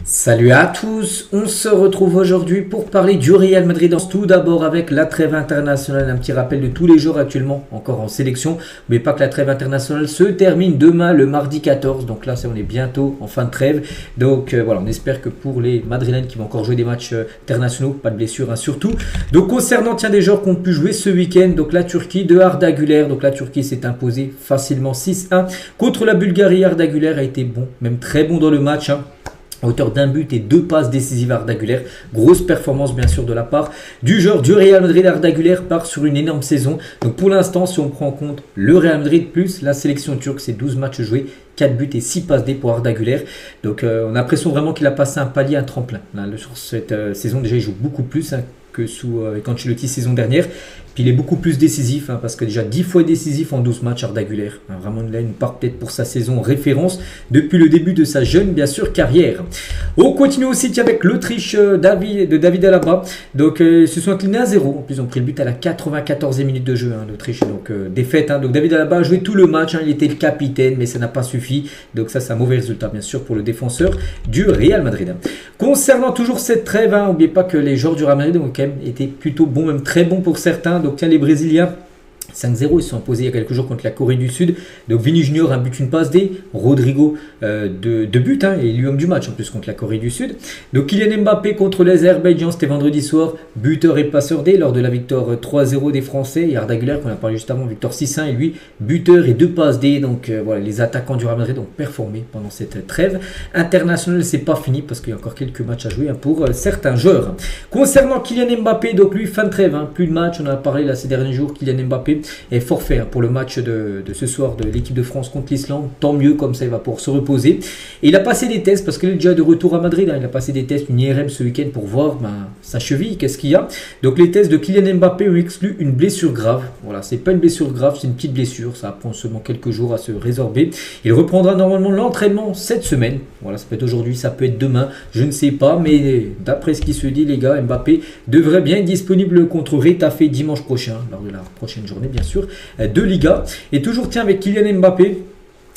Salut à tous, on se retrouve aujourd'hui pour parler du Real Madrid. Tout d'abord avec la trêve internationale, un petit rappel de tous les jours actuellement encore en sélection. Mais pas que la trêve internationale se termine demain le mardi 14, donc là on est bientôt en fin de trêve. Donc voilà, on espère que pour les Madrilènes qui vont encore jouer des matchs internationaux, pas de blessures surtout. Donc concernant des joueurs qui ont pu jouer ce week-end, donc la Turquie de Arda Güler, donc la Turquie s'est imposée facilement 6-1 contre la Bulgarie. Arda Güler a été bon, même très bon dans le match. À hauteur d'un but et deux passes décisives à Arda Güler. Grosse performance bien sûr de la part du joueur du Real Madrid. Arda Güler part sur une énorme saison. Donc pour l'instant, si on prend en compte le Real Madrid plus la sélection turque, c'est 12 matchs joués, 4 buts et 6 passes D pour Arda Güler. Donc on a l'impression vraiment qu'il a passé un palier, un tremplin. Là, sur cette saison déjà il joue beaucoup plus que sous Ancelotti saison dernière. Puis il est beaucoup plus décisif, parce que déjà 10 fois décisif en 12 matchs, Arda Güler. Vraiment là, une part peut-être pour sa saison référence depuis le début de sa jeune, bien sûr, carrière. On continue aussi avec l'Autriche de David Alaba. Donc ils se sont inclinés à 0. En plus, ils ont pris le but à la 94e minute de jeu, l'Autriche. Donc défaite. Donc David Alaba a joué tout le match. Il était le capitaine, mais ça n'a pas suffi. Donc ça, c'est un mauvais résultat, bien sûr, pour le défenseur du Real Madrid. Concernant toujours cette trêve, n'oubliez pas que les joueurs du Real Madrid ont quand même été plutôt bons, même très bons pour certains. Donc tiens, les Brésiliens 5-0, ils se sont imposés il y a quelques jours contre la Corée du Sud. Donc Vini Junior, un but, une passe D. Rodrigo, deux buts, et l'homme du match en plus contre la Corée du Sud. Donc Kylian Mbappé contre l'Azerbaïdjan, c'était vendredi soir. Buteur et passeur D lors de la victoire 3-0 des Français. Et Arda Güler, qu'on a parlé juste avant, victoire 6-1. Et lui, buteur et deux passes D. Donc voilà, les attaquants du Real Madrid ont performé pendant cette trêve internationale. C'est pas fini parce qu'il y a encore quelques matchs à jouer pour certains joueurs. Concernant Kylian Mbappé, donc lui, fin de trêve, plus de matchs. On en a parlé là ces derniers jours. Kylian Mbappé est forfait pour le match de ce soir de l'équipe de France contre l'Islande. Tant mieux, comme ça il va pouvoir se reposer. Et il a passé des tests parce qu'il est déjà de retour à Madrid. Il a passé des tests, une IRM ce week-end pour voir sa cheville, qu'est-ce qu'il y a. Donc les tests de Kylian Mbappé ont exclu une blessure grave. Voilà, c'est pas une blessure grave, c'est une petite blessure. Ça prend seulement quelques jours à se résorber. Il reprendra normalement l'entraînement cette semaine. Voilà, ça peut être aujourd'hui, ça peut être demain, je ne sais pas. Mais d'après ce qui se dit, les gars, Mbappé devrait bien être disponible contre Retafe dimanche prochain, lors de la prochaine journée, bien sûr, de Liga. Et toujours avec Kylian Mbappé.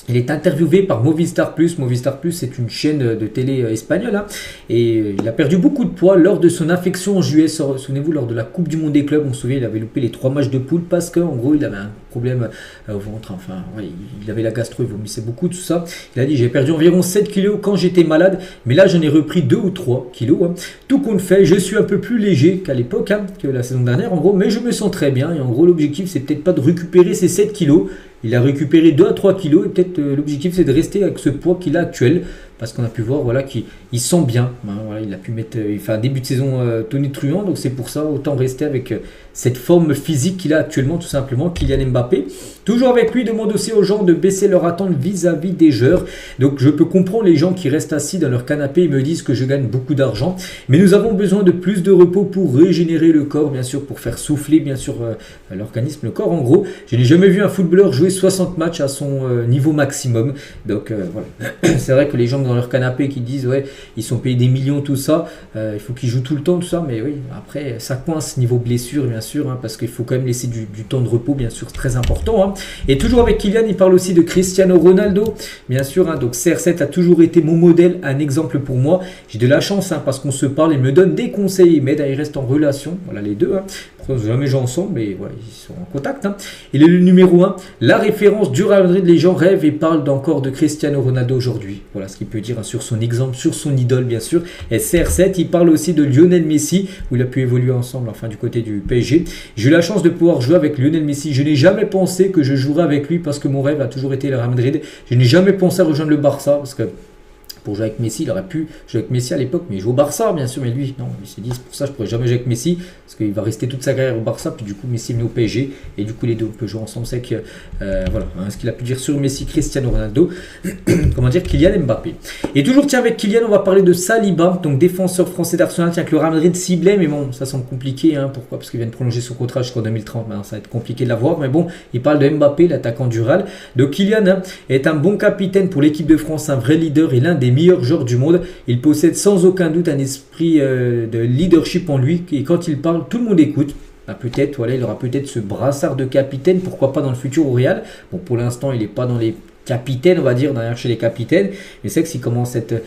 Il est interviewé par Movistar Plus. Movistar Plus, c'est une chaîne de télé espagnole. Et il a perdu beaucoup de poids lors de son infection en juillet. Souvenez-vous, lors de la Coupe du Monde des clubs, on se souvient, il avait loupé les 3 matchs de poule parce qu'en gros, il avait un problème au ventre. Enfin, ouais, il avait la gastro, il vomissait beaucoup, tout ça. Il a dit, j'ai perdu environ 7 kilos quand j'étais malade. Mais là, j'en ai repris 2 ou 3 kilos. Tout compte fait, je suis un peu plus léger qu'à l'époque, que la saison dernière, en gros. Mais je me sens très bien. Et en gros, l'objectif, c'est peut-être pas de récupérer ces 7 kilos. Il a récupéré 2 à 3 kilos et peut-être l'objectif c'est de rester avec ce poids qu'il a actuel parce qu'on a pu voir qu'il sent bien. Voilà, il a pu mettre, il fait un début de saison tonitruant, donc c'est pour ça autant rester avec cette forme physique qu'il a actuellement tout simplement. Kylian Mbappé, toujours avec lui, demande aussi aux gens de baisser leur attente vis-à-vis des joueurs. Donc je peux comprendre les gens qui restent assis dans leur canapé et me disent que je gagne beaucoup d'argent, mais nous avons besoin de plus de repos pour régénérer le corps, bien sûr, pour faire souffler bien sûr l'organisme, le corps en gros. Je n'ai jamais vu un footballeur jouer 60 matchs à son niveau maximum. Donc voilà, c'est vrai que les gens dans leur canapé qui disent ouais, ils sont payés des millions, tout ça, il faut qu'ils jouent tout le temps, tout ça, mais oui, après ça coince niveau blessure, bien sûr, parce qu'il faut quand même laisser du temps de repos, bien sûr, c'est très important. Et toujours avec Kylian, il parle aussi de Cristiano Ronaldo, bien sûr, donc CR7 a toujours été mon modèle, un exemple pour moi. J'ai de la chance parce qu'on se parle, il me donne des conseils, il m'aide, il reste en relation, voilà les deux. Jamais joué ensemble, mais voilà, ils sont en contact. Il est le numéro 1, la référence du Real Madrid. Les gens rêvent et parlent encore de Cristiano Ronaldo aujourd'hui. Voilà ce qu'il peut dire sur son exemple, sur son idole, bien sûr. Et CR7, il parle aussi de Lionel Messi, où il a pu évoluer ensemble, enfin du côté du PSG. J'ai eu la chance de pouvoir jouer avec Lionel Messi. Je n'ai jamais pensé que je jouerais avec lui parce que mon rêve a toujours été le Real Madrid. Je n'ai jamais pensé à rejoindre le Barça parce que pour jouer avec Messi, il aurait pu jouer avec Messi à l'époque, mais il joue au Barça bien sûr, mais lui, non, il s'est dit, c'est pour ça que je pourrais jamais jouer avec Messi, parce qu'il va rester toute sa carrière au Barça, puis du coup Messi est venu au PSG, et du coup les deux on peut jouer ensemble, c'est que, voilà, ce qu'il a pu dire sur Messi, Cristiano Ronaldo, comment dire, Kylian Mbappé. Et toujours avec Kylian, on va parler de Saliba, donc défenseur français d'Arsenal, que le Real Madrid ciblait, mais bon, ça semble compliqué, pourquoi? Parce qu'il vient de prolonger son contrat jusqu'en 2030, ça va être compliqué de l'avoir, mais bon, il parle de Mbappé, l'attaquant du Real. Donc Kylian est un bon capitaine pour l'équipe de France, un vrai leader et l'un des meilleurs joueurs du monde. Il possède sans aucun doute un esprit de leadership en lui et quand il parle, tout le monde écoute. Peut-être, voilà, il aura peut-être ce brassard de capitaine, pourquoi pas dans le futur au Real. Bon, pour l'instant, il n'est pas dans les capitaine, on va dire, derrière chez les capitaines. Mais c'est que s'il commence à être,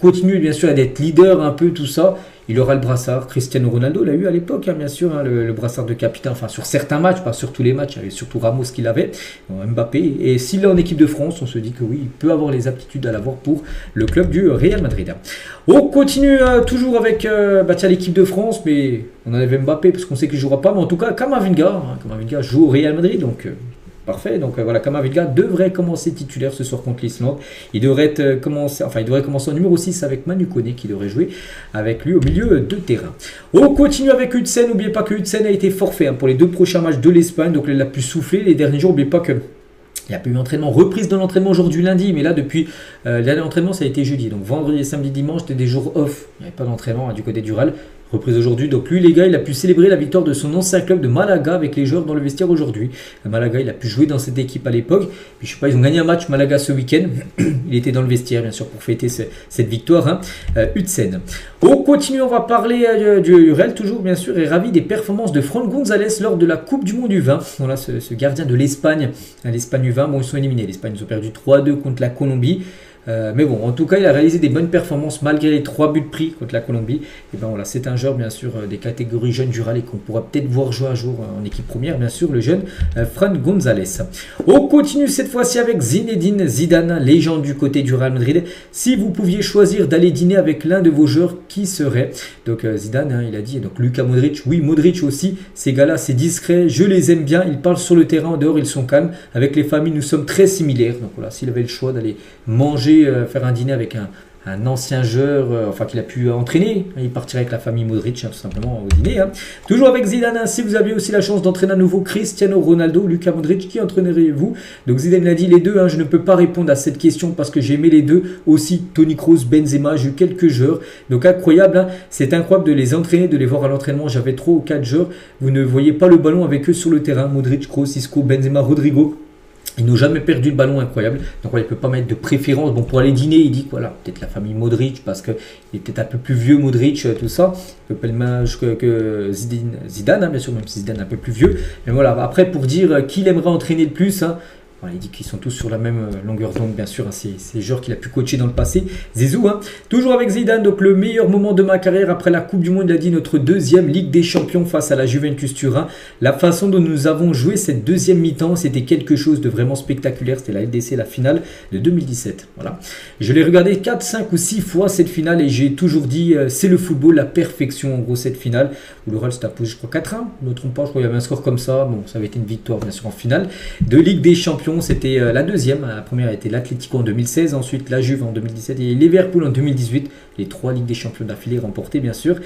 continue bien sûr à être leader un peu, tout ça, il aura le brassard. Cristiano Ronaldo l'a eu à l'époque, hein, bien sûr, hein, le brassard de capitaine, enfin sur certains matchs, pas sur tous les matchs, il y avait surtout Ramos qui l'avait, Mbappé. Et s'il est en équipe de France, on se dit que oui, il peut avoir les aptitudes à l'avoir pour le club du Real Madrid. On continue toujours avec l'équipe de France, mais on enlève Mbappé parce qu'on sait qu'il ne jouera pas, mais en tout cas, Camavinga joue au Real Madrid, donc... Parfait, donc voilà, Camavinga devrait commencer titulaire ce soir contre l'Islande. Il devrait commencer en numéro 6 avec Manu Koné qui devrait jouer avec lui au milieu de terrain. On continue avec Huijsen. N'oubliez pas que Huijsen a été forfait pour les 2 prochains matchs de l'Espagne, donc il a pu souffler les derniers jours. N'oubliez pas que il n'y a pas eu d'entraînement, reprise de l'entraînement aujourd'hui lundi, mais là depuis l'année d'entraînement ça a été jeudi. Donc vendredi, samedi, dimanche, c'était des jours off. Il n'y avait pas d'entraînement du côté du Real. Reprise aujourd'hui, donc lui les gars, il a pu célébrer la victoire de son ancien club de Malaga avec les joueurs dans le vestiaire aujourd'hui. Malaga, il a pu jouer dans cette équipe à l'époque. Puis je sais pas, ils ont gagné un match Malaga ce week-end. Il était dans le vestiaire bien sûr pour fêter cette victoire. Huijsen. On continue, on va parler du Real toujours bien sûr et ravi des performances de Fran González lors de la Coupe du Monde U20. Voilà ce gardien de l'Espagne, l'Espagne U20. Bon, ils sont éliminés. L'Espagne, ils ont perdu 3-2 contre la Colombie. Mais bon, en tout cas, il a réalisé des bonnes performances malgré les 3 buts pris contre la Colombie. Et ben voilà, c'est un joueur bien sûr des catégories jeunes du Real et qu'on pourra peut-être voir jouer un jour en équipe première, bien sûr, le jeune Fran González. On continue cette fois-ci avec Zinedine Zidane, légende du côté du Real Madrid. Si vous pouviez choisir d'aller dîner avec l'un de vos joueurs, qui serait? Donc Zidane, il a dit, donc Luka Modric, oui, Modric aussi, ces gars-là, c'est discret, je les aime bien, ils parlent sur le terrain, en dehors, ils sont calmes. Avec les familles, nous sommes très similaires. Donc voilà, s'il avait le choix d'aller manger, faire un dîner avec un ancien joueur, qu'il a pu entraîner, il partirait avec la famille Modric, tout simplement au dîner. Toujours avec Zidane, si vous aviez aussi la chance d'entraîner à nouveau Cristiano Ronaldo, Luka Modric, qui entraîneriez-vous? Donc Zidane l'a dit, les deux, je ne peux pas répondre à cette question parce que j'ai aimé les deux, aussi Toni Kroos, Benzema, j'ai eu quelques joueurs, donc incroyable, c'est incroyable de les entraîner, de les voir à l'entraînement, j'avais 3 ou 4 joueurs, vous ne voyez pas le ballon avec eux sur le terrain, Modric, Kroos, Isco, Benzema, Rodrigo. Ils n'ont jamais perdu le ballon, incroyable. Donc voilà, il ne peut pas mettre de préférence. Bon, pour aller dîner, il dit voilà, peut-être la famille Modric, parce qu'il est peut-être un peu plus vieux, Modric, tout ça. Il peut pas le même âge que Zidane, bien sûr, même si Zidane est un peu plus vieux. Mais voilà, après, pour dire qui il aimerait entraîner le plus, voilà, il dit qu'ils sont tous sur la même longueur d'onde, bien sûr. C'est les joueurs qu'il a pu coacher dans le passé. Zizou, toujours avec Zidane. Donc, le meilleur moment de ma carrière après la Coupe du Monde, il a dit notre 2e Ligue des Champions face à la Juventus Turin. La façon dont nous avons joué cette 2e mi-temps, c'était quelque chose de vraiment spectaculaire. C'était la LDC, la finale de 2017. Voilà. Je l'ai regardé 4, 5 ou 6 fois cette finale et j'ai toujours dit c'est le football, la perfection. En gros, cette finale où le Real s'est imposé, je crois, 4-1. Je ne me trompe pas, je crois qu'il y avait un score comme ça. Bon, ça avait été une victoire, bien sûr, en finale de Ligue des Champions. C'était la 2e, la première a été l'Atlético en 2016, ensuite la Juve en 2017 et Liverpool en 2018, les 3 Ligues des Champions d'affilée remportées bien sûr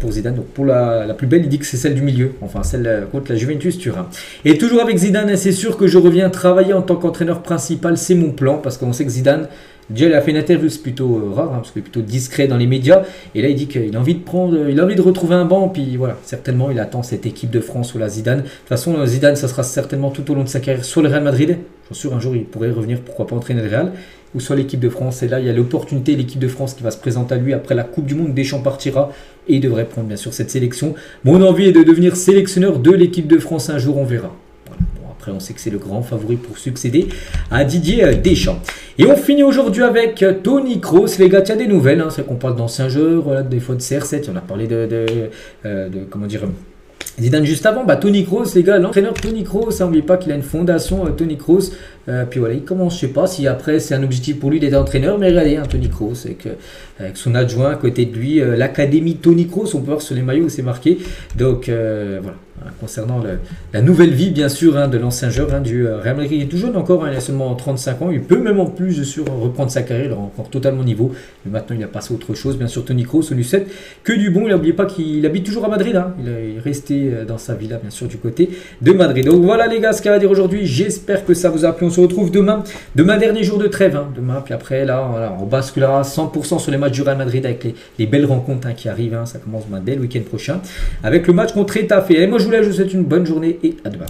pour Zidane. Donc pour la plus belle, il dit que c'est celle du milieu, enfin celle contre la Juventus Turin. Et toujours avec Zidane, c'est sûr que je reviens travailler en tant qu'entraîneur principal, c'est mon plan, parce qu'on sait que Zidane, déjà, il a fait une interview, c'est plutôt rare, parce qu'il est plutôt discret dans les médias. Et là, il dit qu'il a envie de retrouver un banc. Puis voilà, certainement, il attend cette équipe de France ou la Zidane. De toute façon, Zidane, ça sera certainement tout au long de sa carrière sur le Real Madrid. Je suis sûr, un jour, il pourrait revenir, pourquoi pas entraîner le Real, ou sur l'équipe de France. Et là, il y a l'opportunité, l'équipe de France qui va se présenter à lui après la Coupe du Monde. Deschamps partira et il devrait prendre, bien sûr, cette sélection. Mon envie est de devenir sélectionneur de l'équipe de France un jour, on verra. Voilà. Après, on sait que c'est le grand favori pour succéder à Didier Deschamps. Et on finit aujourd'hui avec Toni Kroos. Les gars, il y a des nouvelles. C'est qu'on parle d'anciens joueurs, voilà, des fois de CR7. On a parlé comment dire, Zidane juste avant. Toni Kroos, les gars, l'entraîneur Toni Kroos, n'oubliez pas qu'il a une fondation, Toni Kroos. Puis voilà, il commence, je sais pas si après c'est un objectif pour lui d'être entraîneur, mais regardez, Toni Kroos avec son adjoint à côté de lui, l'académie Toni Kroos, on peut voir sur les maillots où c'est marqué. Donc voilà. Concernant la nouvelle vie, bien sûr, de l'ancien joueur du Real Madrid. Il est tout jeune encore, il a seulement 35 ans. Il peut même en plus, bien sûr, reprendre sa carrière. Il est encore totalement niveau. Mais maintenant, il a passé à autre chose. Bien sûr, Toni Kroos, on lui souhaite que du bon. N'oubliez pas qu'il habite toujours à Madrid. Il est resté dans sa villa, bien sûr, du côté de Madrid. Donc voilà, les gars, ce qu'il y a à dire aujourd'hui. J'espère que ça vous a plu. On se retrouve demain. Demain, dernier jour de trêve. Demain, puis après, là, voilà, on basculera 100% sur les matchs du Real Madrid avec les belles rencontres qui arrivent. Ça commence dès le week-end prochain avec le match contre Getafe. Et moi, je vous souhaite une bonne journée et à demain.